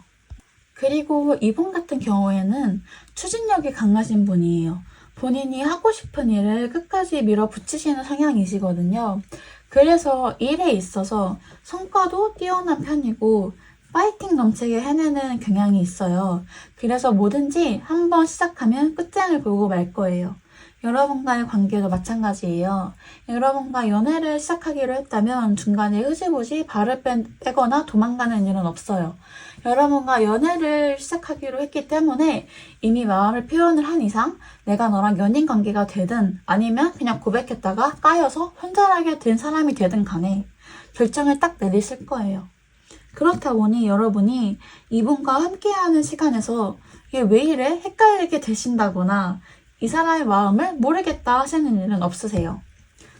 그리고 이분 같은 경우에는 추진력이 강하신 분이에요. 본인이 하고 싶은 일을 끝까지 밀어붙이시는 성향이시거든요. 그래서 일에 있어서 성과도 뛰어난 편이고 파이팅 넘치게 해내는 경향이 있어요. 그래서 뭐든지 한번 시작하면 끝장을 보고 말 거예요. 여러분과의 관계도 마찬가지예요. 여러분과 연애를 시작하기로 했다면 중간에 흐지부지 발을 빼거나 도망가는 일은 없어요. 여러분과 연애를 시작하기로 했기 때문에 이미 마음을 표현을 한 이상 내가 너랑 연인 관계가 되든 아니면 그냥 고백했다가 까여서 혼자라게 된 사람이 되든 간에 결정을 딱 내리실 거예요. 그렇다 보니 여러분이 이분과 함께하는 시간에서 이게 왜 이래? 헷갈리게 되신다거나 이 사람의 마음을 모르겠다 하시는 일은 없으세요.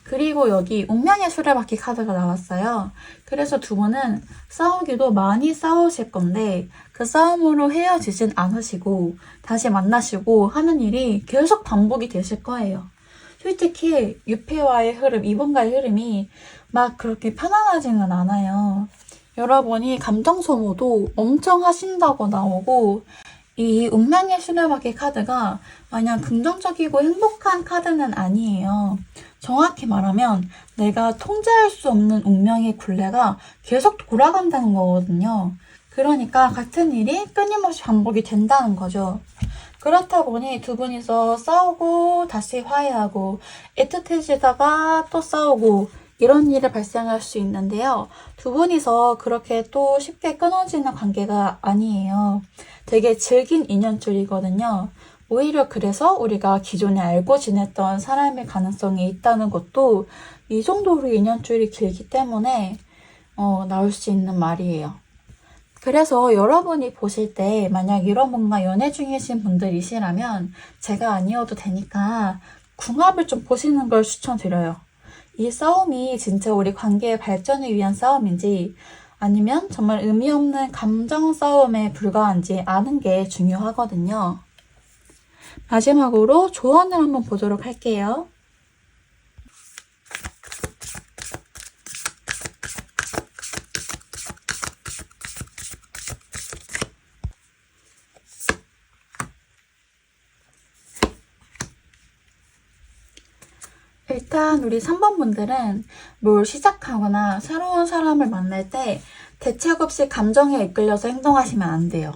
그리고 여기 운명의 수레바퀴 카드가 나왔어요. 그래서 두 분은 싸우기도 많이 싸우실 건데 그 싸움으로 헤어지진 않으시고 다시 만나시고 하는 일이 계속 반복이 되실 거예요. 솔직히 유폐와의 흐름, 이분과의 흐름이 막 그렇게 편안하지는 않아요. 여러분이 감정 소모도 엄청 하신다고 나오고 이 운명의 수레바퀴 카드가 마냥 긍정적이고 행복한 카드는 아니에요. 정확히 말하면 내가 통제할 수 없는 운명의 굴레가 계속 돌아간다는 거거든요. 그러니까 같은 일이 끊임없이 반복이 된다는 거죠. 그렇다 보니 두 분이서 싸우고 다시 화해하고 애틋해지다가 또 싸우고 이런 일이 발생할 수 있는데요. 두 분이서 그렇게 또 쉽게 끊어지는 관계가 아니에요. 되게 질긴 인연줄이거든요. 오히려 그래서 우리가 기존에 알고 지냈던 사람의 가능성이 있다는 것도 이 정도로 인연줄이 길기 때문에 나올 수 있는 말이에요. 그래서 여러분이 보실 때 만약 이런 뭔가 연애 중이신 분들이시라면 제가 아니어도 되니까 궁합을 좀 보시는 걸 추천드려요. 이 싸움이 진짜 우리 관계의 발전을 위한 싸움인지 아니면 정말 의미 없는 감정 싸움에 불과한지 아는 게 중요하거든요. 마지막으로 조언을 한번 보도록 할게요. 일단 우리 3번 분들은 뭘 시작하거나 새로운 사람을 만날 때 대책 없이 감정에 이끌려서 행동하시면 안 돼요.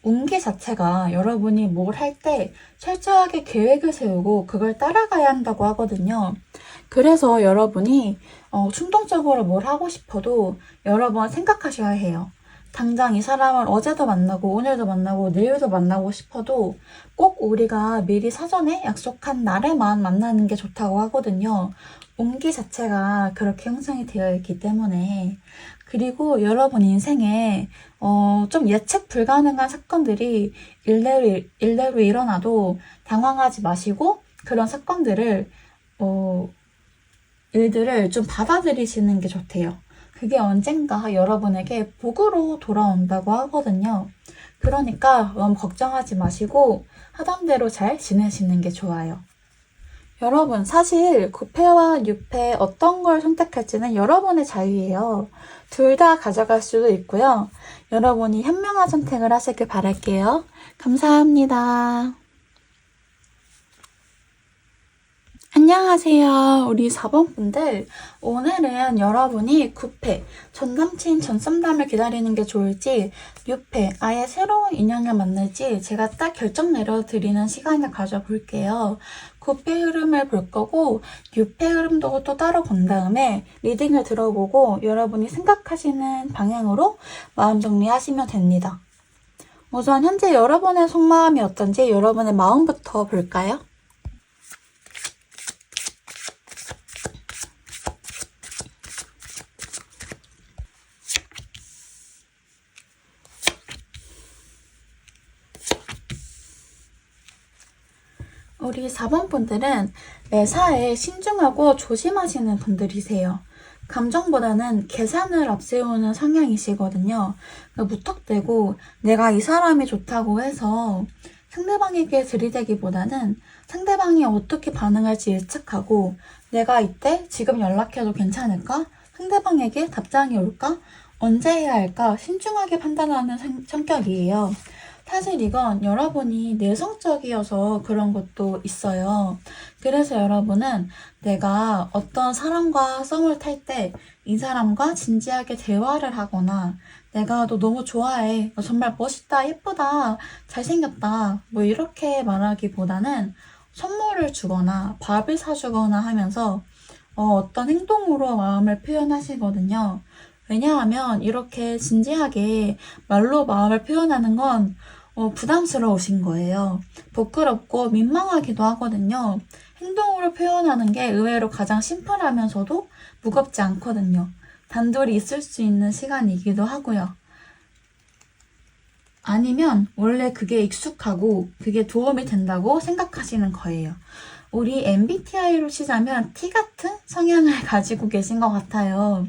운기 자체가 여러분이 뭘 할 때 철저하게 계획을 세우고 그걸 따라가야 한다고 하거든요. 그래서 여러분이 충동적으로 뭘 하고 싶어도 여러 번 생각하셔야 해요. 당장 이 사람을 어제도 만나고 오늘도 만나고 내일도 만나고 싶어도 꼭 우리가 미리 사전에 약속한 날에만 만나는 게 좋다고 하거든요. 운기 자체가 그렇게 형성이 되어 있기 때문에. 그리고 여러분 인생에 좀 예측 불가능한 사건들이 일대로 일어나도 당황하지 마시고 그런 사건들을 일들을 좀 받아들이시는 게 좋대요. 그게 언젠가 여러분에게 복으로 돌아온다고 하거든요. 그러니까 너무 걱정하지 마시고 하던 대로 잘 지내시는 게 좋아요. 여러분, 사실 9패와 6패 어떤 걸 선택할지는 여러분의 자유예요. 둘 다 가져갈 수도 있고요. 여러분이 현명한 선택을 하시길 바랄게요. 감사합니다. 안녕하세요. 우리 4번 분들. 오늘은 여러분이 9패, 전 남친, 전 썸남을 기다리는 게 좋을지 6패, 아예 새로운 인연을 만날지 제가 딱 결정 내려드리는 시간을 가져볼게요. 9패 흐름을 볼 거고 6패 흐름도 또 따로 본 다음에 리딩을 들어보고 여러분이 생각하시는 방향으로 마음 정리하시면 됩니다. 우선 현재 여러분의 속마음이 어떤지 여러분의 마음부터 볼까요? 우리 4번 분들은 매사에 신중하고 조심하시는 분들이세요. 감정보다는 계산을 앞세우는 성향이시거든요. 무턱대고 내가 이 사람이 좋다고 해서 상대방에게 들이대기보다는 상대방이 어떻게 반응할지 예측하고 내가 이때 지금 연락해도 괜찮을까? 상대방에게 답장이 올까? 언제 해야 할까? 신중하게 판단하는 성격이에요. 사실 이건 여러분이 내성적이어서 그런 것도 있어요. 그래서 여러분은 내가 어떤 사람과 썸을 탈 때 이 사람과 진지하게 대화를 하거나 내가 너 너무 좋아해. 너 정말 멋있다, 예쁘다, 잘생겼다. 뭐 이렇게 말하기보다는 선물을 주거나 밥을 사주거나 하면서 어떤 행동으로 마음을 표현하시거든요. 왜냐하면 이렇게 진지하게 말로 마음을 표현하는 건 부담스러우신 거예요. 부끄럽고 민망하기도 하거든요. 행동으로 표현하는 게 의외로 가장 심플하면서도 무겁지 않거든요. 단둘이 있을 수 있는 시간이기도 하고요. 아니면 원래 그게 익숙하고 그게 도움이 된다고 생각하시는 거예요. 우리 MBTI로 치자면 T 같은 성향을 가지고 계신 것 같아요.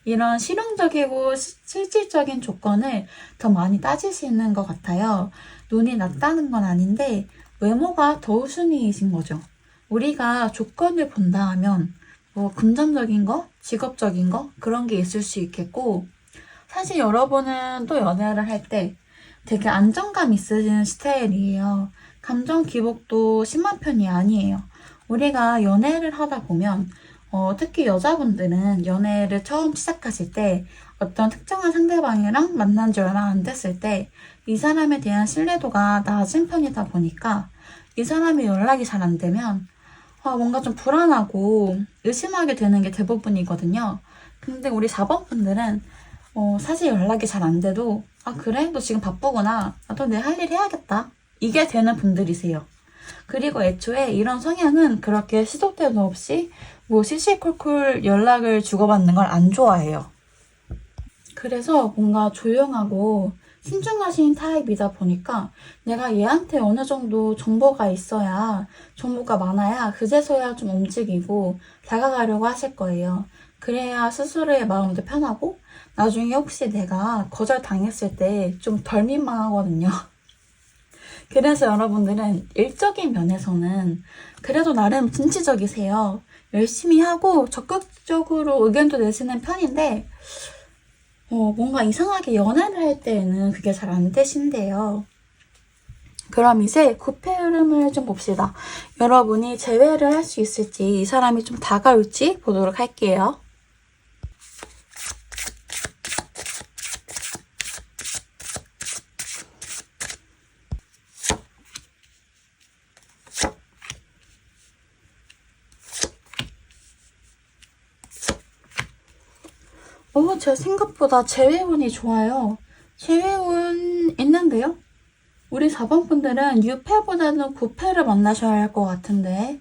이런 실용적이고 실질적인 조건을 더 많이 따지시는 것 같아요. 눈이 낮다는 건 아닌데 외모가 더 우선이신 거죠. 우리가 조건을 본다 하면 뭐 금전적인 거, 직업적인 거 그런 게 있을 수 있겠고 사실 여러분은 또 연애를 할 때 되게 안정감 있으신 스타일이에요. 감정 기복도 심한 편이 아니에요. 우리가 연애를 하다 보면 특히 여자분들은 연애를 처음 시작하실 때 어떤 특정한 상대방이랑 만난 지 얼마 안 됐을 때 이 사람에 대한 신뢰도가 낮은 편이다 보니까 이 사람이 연락이 잘 안 되면 뭔가 좀 불안하고 의심하게 되는 게 대부분이거든요. 근데 우리 4번 분들은 사실 연락이 잘 안 돼도 그래? 너 지금 바쁘구나. 나도 내 할 일 해야겠다. 이게 되는 분들이세요. 그리고 애초에 이런 성향은 그렇게 시도 때도 없이 뭐 시시콜콜 연락을 주고받는 걸 안 좋아해요. 그래서 뭔가 조용하고 신중하신 타입이다 보니까 내가 얘한테 어느 정도 정보가 있어야, 정보가 많아야 그제서야 좀 움직이고 다가가려고 하실 거예요. 그래야 스스로의 마음도 편하고 나중에 혹시 내가 거절당했을 때 좀 덜 민망하거든요. 그래서 여러분들은 일적인 면에서는 그래도 나름 진취적이세요. 열심히 하고 적극적으로 의견도 내시는 편인데 뭔가 이상하게 연애를 할 때에는 그게 잘 안 되신대요. 그럼 이제 9패 흐름을 좀 봅시다. 여러분이 재회를 할 수 있을지 이 사람이 좀 다가올지 보도록 할게요. 제 생각보다 재회운이 좋아요. 재회운 있는데요? 우리 4번 분들은 6패보다는 9패를 만나셔야 할 것 같은데.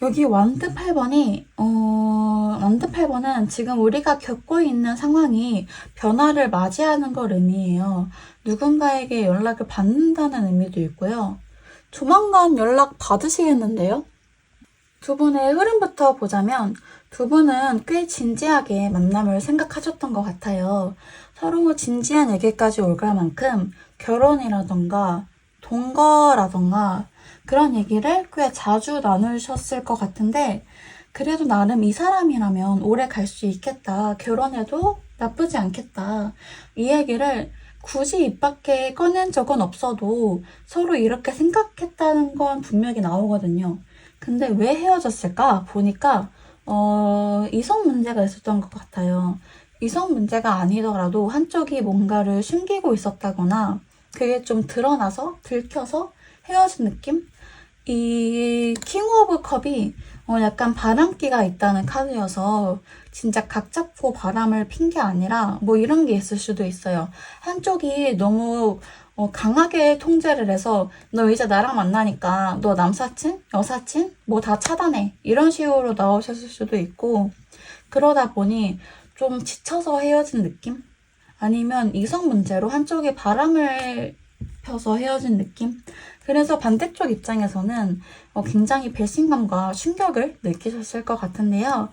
여기 완드 8번이, 완드 8번은 지금 우리가 겪고 있는 상황이 변화를 맞이하는 걸 의미해요. 누군가에게 연락을 받는다는 의미도 있고요. 조만간 연락 받으시겠는데요? 두 분의 흐름부터 보자면 두 분은 꽤 진지하게 만남을 생각하셨던 것 같아요. 서로 진지한 얘기까지 올갈 만큼 결혼이라던가 동거라던가 그런 얘기를 꽤 자주 나누셨을 것 같은데 그래도 나름 이 사람이라면 오래 갈 수 있겠다. 결혼해도 나쁘지 않겠다. 이 얘기를 굳이 입 밖에 꺼낸 적은 없어도 서로 이렇게 생각했다는 건 분명히 나오거든요. 근데 왜 헤어졌을까? 보니까 이성 문제가 있었던 것 같아요. 이성 문제가 아니더라도 한쪽이 뭔가를 숨기고 있었다거나 그게 좀 드러나서 들켜서 헤어진 느낌? 이 킹 오브 컵이 약간 바람기가 있다는 카드여서 진짜 각 잡고 바람을 핀 게 아니라 뭐 이런 게 있을 수도 있어요. 한쪽이 너무 강하게 통제를 해서 너 이제 나랑 만나니까 너 남사친, 여사친 뭐 다 차단해 이런 식으로 나오셨을 수도 있고 그러다 보니 좀 지쳐서 헤어진 느낌? 아니면 이성 문제로 한쪽이 바람을 펴서 헤어진 느낌? 그래서 반대쪽 입장에서는 굉장히 배신감과 충격을 느끼셨을 것 같은데요.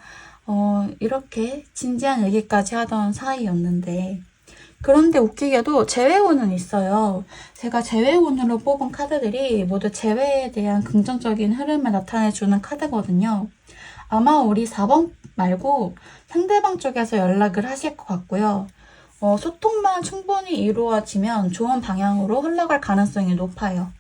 이렇게 진지한 얘기까지 하던 사이였는데 그런데 웃기게도 재회운은 있어요. 제가 재회운으로 뽑은 카드들이 모두 재회에 대한 긍정적인 흐름을 나타내주는 카드거든요. 아마 우리 4번 말고 상대방 쪽에서 연락을 하실 것 같고요. 소통만 충분히 이루어지면 좋은 방향으로 흘러갈 가능성이 높아요.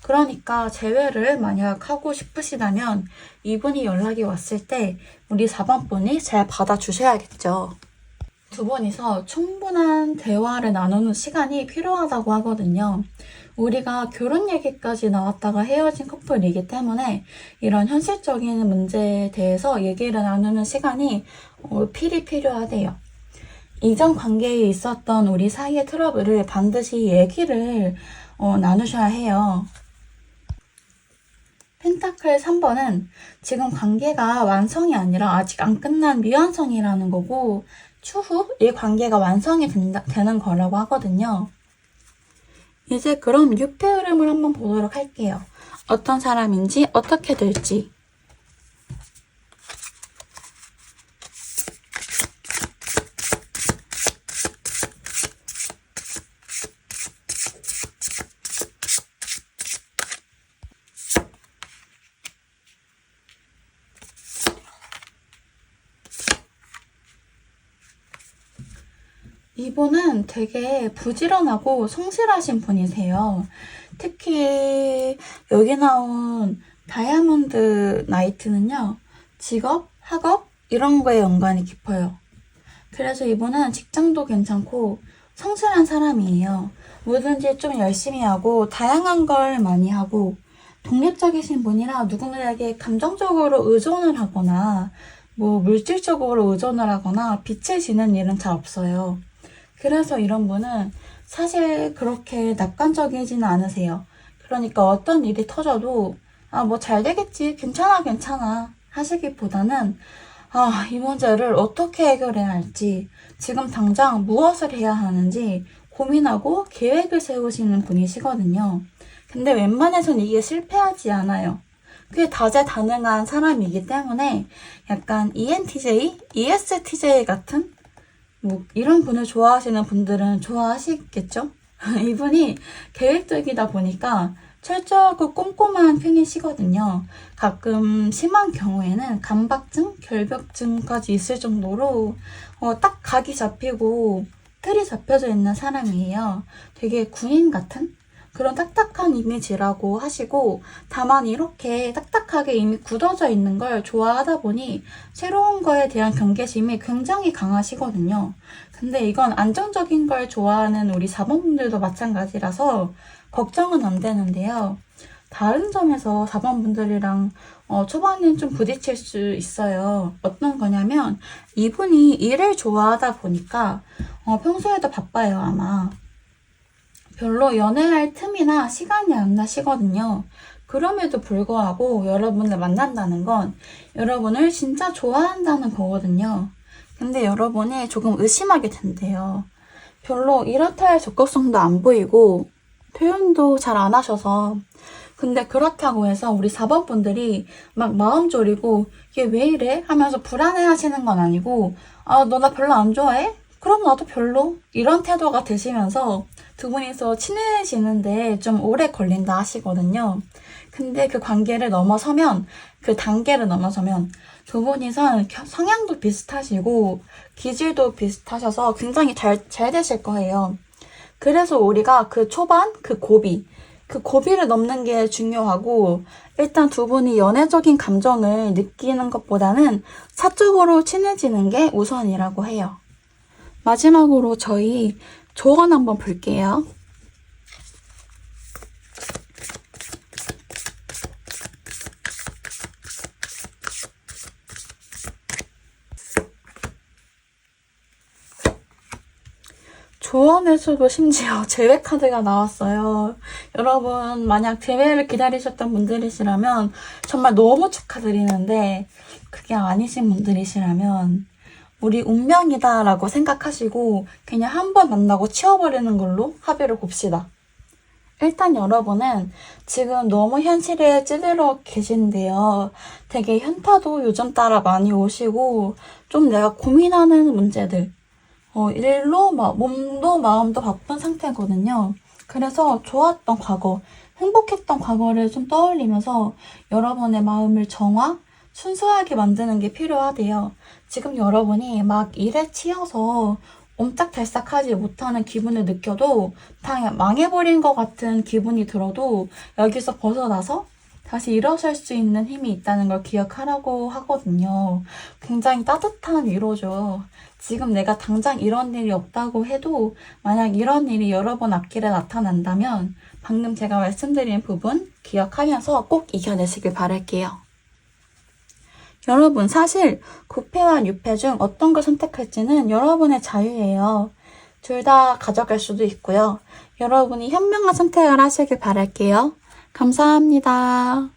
그러니까 재회를 만약 하고 싶으시다면 이분이 연락이 왔을 때 우리 4번 분이 잘 받아주셔야겠죠. 두 분이서 충분한 대화를 나누는 시간이 필요하다고 하거든요. 우리가 결혼 얘기까지 나왔다가 헤어진 커플이기 때문에 이런 현실적인 문제에 대해서 얘기를 나누는 시간이 필요하대요. 이전 관계에 있었던 우리 사이의 트러블을 반드시 얘기를 나누셔야 해요. 펜타클 3번은 지금 관계가 완성이 아니라 아직 안 끝난 미완성이라는 거고 추후 이 관계가 완성이 되는 거라고 하거든요. 이제 그럼 6패 흐름을 한번 보도록 할게요. 어떤 사람인지 어떻게 될지. 이분은 되게 부지런하고 성실하신 분이세요. 특히 여기 나온 다이아몬드 나이트는요. 직업, 학업 이런 거에 연관이 깊어요. 그래서 이분은 직장도 괜찮고 성실한 사람이에요. 뭐든지 좀 열심히 하고 다양한 걸 많이 하고 독립적이신 분이라 누군가에게 감정적으로 의존을 하거나 뭐 물질적으로 의존을 하거나 빚을 지는 일은 잘 없어요. 그래서 이런 분은 사실 그렇게 낙관적이지는 않으세요. 그러니까 어떤 일이 터져도 뭐 잘 되겠지, 괜찮아 하시기보다는 이 문제를 어떻게 해결해야 할지 지금 당장 무엇을 해야 하는지 고민하고 계획을 세우시는 분이시거든요. 근데 웬만해선 이게 실패하지 않아요. 꽤 다재다능한 사람이기 때문에 약간 ENTJ, ESTJ 같은 뭐 이런 분을 좋아하시는 분들은 좋아하시겠죠? 이분이 계획적이다 보니까 철저하고 꼼꼼한 편이시거든요. 가끔 심한 경우에는 강박증, 결벽증까지 있을 정도로 딱 각이 잡히고 틀이 잡혀져 있는 사람이에요. 되게 군인 같은 그런 딱딱한 이미지라고 하시고 다만 이렇게 딱딱하게 이미 굳어져 있는 걸 좋아하다 보니 새로운 거에 대한 경계심이 굉장히 강하시거든요. 근데 이건 안정적인 걸 좋아하는 우리 4번분들도 마찬가지라서 걱정은 안 되는데요. 다른 점에서 4번 분들이랑 초반엔 좀 부딪힐 수 있어요. 어떤 거냐면 이분이 일을 좋아하다 보니까 평소에도 바빠요, 아마. 별로 연애할 틈이나 시간이 안 나시거든요. 그럼에도 불구하고 여러분을 만난다는 건 여러분을 진짜 좋아한다는 거거든요. 근데 여러분이 조금 의심하게 된대요. 별로 이렇다 할 적극성도 안 보이고 표현도 잘 안 하셔서. 근데 그렇다고 해서 우리 4번 분들이 막 마음 졸이고 얘 왜 이래? 하면서 불안해 하시는 건 아니고 아, 너 나 별로 안 좋아해? 그럼 나도 별로. 이런 태도가 드시면서 두 분이서 친해지는데 좀 오래 걸린다 하시거든요. 근데 그 관계를 넘어서면, 그 단계를 넘어서면 두 분이서 성향도 비슷하시고 기질도 비슷하셔서 굉장히 잘 되실 거예요. 그래서 우리가 그 초반, 그 고비를 넘는 게 중요하고, 일단 두 분이 연애적인 감정을 느끼는 것보다는 사적으로 친해지는 게 우선이라고 해요. 마지막으로 저희 조언 한번 볼게요. 조언에서도 심지어 제외 카드가 나왔어요. 여러분, 만약 제외를 기다리셨던 분들이시라면 정말 너무 축하드리는데, 그게 아니신 분들이시라면 우리 운명이다라고 생각하시고 그냥 한 번 만나고 치워버리는 걸로 합의를 봅시다. 일단 여러분은 지금 너무 현실에 찌들어 계신데요. 되게 현타도 요즘 따라 많이 오시고 좀 내가 고민하는 문제들, 일로 몸도 마음도 바쁜 상태거든요. 그래서 좋았던 과거, 행복했던 과거를 좀 떠올리면서 여러분의 마음을 순수하게 만드는 게 필요하대요. 지금 여러분이 막 일에 치여서 옴짝달싹하지 못하는 기분을 느껴도 다 망해버린 것 같은 기분이 들어도 여기서 벗어나서 다시 일어설 수 있는 힘이 있다는 걸 기억하라고 하거든요. 굉장히 따뜻한 위로죠. 지금 내가 당장 이런 일이 없다고 해도 만약 이런 일이 여러 번 앞길에 나타난다면 방금 제가 말씀드린 부분 기억하면서 꼭 이겨내시길 바랄게요. 여러분, 사실 9패와 6패 중 어떤 걸 선택할지는 여러분의 자유예요. 둘 다 가져갈 수도 있고요. 여러분이 현명한 선택을 하시길 바랄게요. 감사합니다.